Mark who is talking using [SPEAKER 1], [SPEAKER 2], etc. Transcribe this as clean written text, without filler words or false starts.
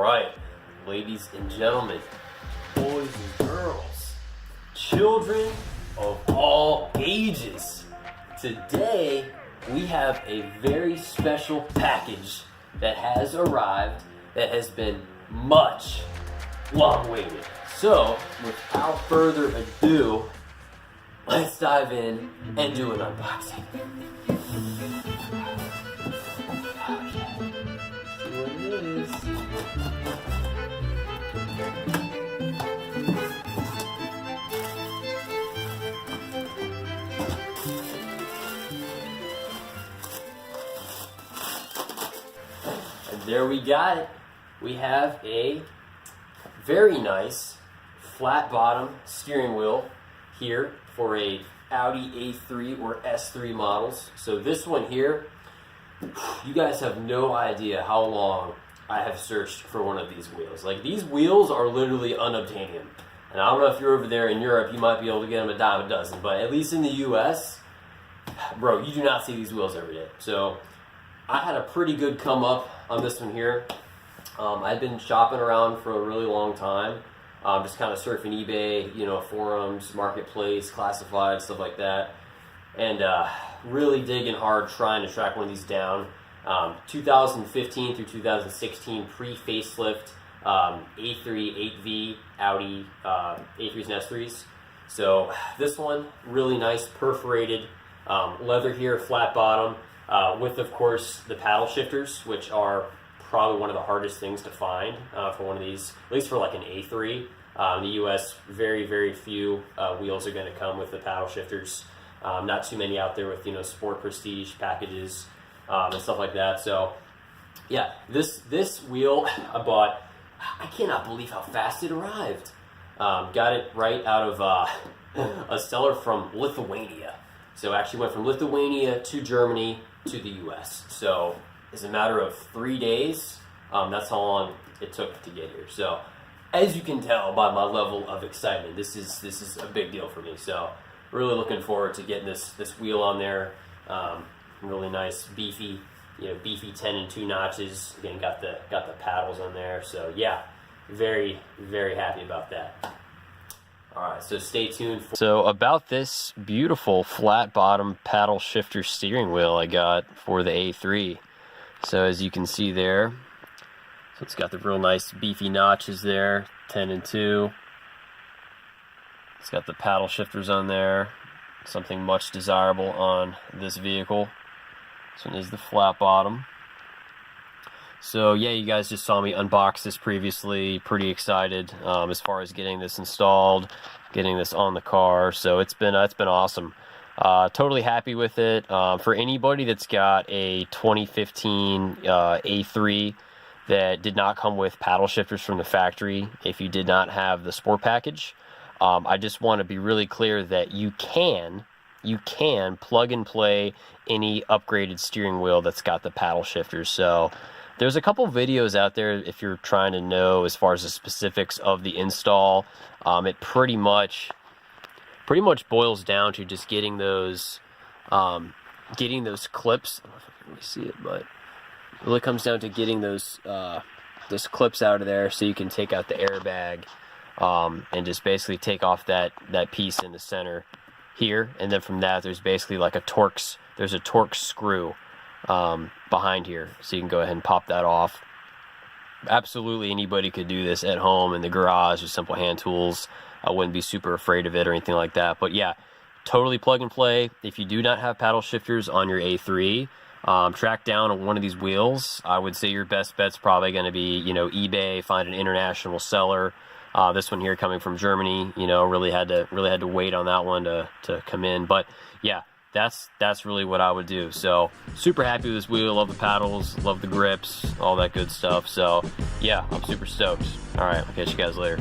[SPEAKER 1] right, ladies and gentlemen, boys and girls, children of all ages, today we have a very special package that has arrived that has been much long waited. So, without further ado, let's dive in and do an unboxing. And there we got it. We have a very nice flat bottom steering wheel here for a Audi A3 or S3 models. So this one here, you guys have no idea how long I have searched for one of these wheels. Like, these wheels are literally unobtainium. And I don't know if you're over there in Europe, you might be able to get them a dime a dozen, but at least in the US, bro, you do not see these wheels every day. So I had a pretty good come up on this one here. I've been shopping around for a really long time, just kind of surfing eBay, you know, forums, marketplace, classified, stuff like that, and really digging hard trying to track one of these down. 2015 through 2016 pre-facelift A3, 8V Audi A3s and S3s. So this one, really nice perforated leather here, flat bottom, with of course the paddle shifters, which are probably one of the hardest things to find for one of these, at least for like an A3. In the US, very, very few wheels are going to come with the paddle shifters. Not too many out there with, you know, sport prestige packages and stuff like that. So yeah, this wheel I bought, I cannot believe how fast it arrived. Got it right out of a seller from Lithuania. So actually went from Lithuania to Germany to the US. So it's a matter of 3 days. That's how long it took to get here. So as you can tell by my level of excitement, this is a big deal for me. So really looking forward to getting this wheel on there. Really nice, beefy, you know, beefy 10 and 2 notches. Again, got the paddles on there. So yeah, very, very happy about that. All right, so stay tuned. So about this beautiful flat bottom paddle shifter steering wheel I got for the A3. So as you can see there, so it's got the real nice beefy notches there, 10 and 2. It's got the paddle shifters on there, something much desirable on this vehicle. This one is the flat bottom. So yeah, you guys just saw me unbox this previously. Pretty excited as far as getting this installed, getting this on the car. So it's been awesome. Totally happy with it. For anybody that's got a 2015 A3 that did not come with paddle shifters from the factory, if you did not have the sport package, I just want to be really clear that you can plug and play any upgraded steering wheel that's got the paddle shifters. So there's a couple videos out there if you're trying to know as far as the specifics of the install. It pretty much boils down to just getting those clips. I don't know if you can really see it, but it really comes down to getting those clips out of there so you can take out the airbag and just basically take off that piece in the center here, and then from that there's basically like a Torx screw behind here, so you can go ahead and pop that off. Absolutely anybody could do this at home in the garage with simple hand tools. I wouldn't be super afraid of it or anything like that. But yeah, totally plug and play. If you do not have paddle shifters on your A3, track down one of these wheels. I would say your best bet's probably going to be, you know, eBay. Find an international seller. This one here coming from Germany, you know, really had to wait on that one to come in. But yeah, that's really what I would do. So super happy with this wheel. Love the paddles, love the grips, all that good stuff. So yeah, I'm super stoked. All right, I'll catch you guys later.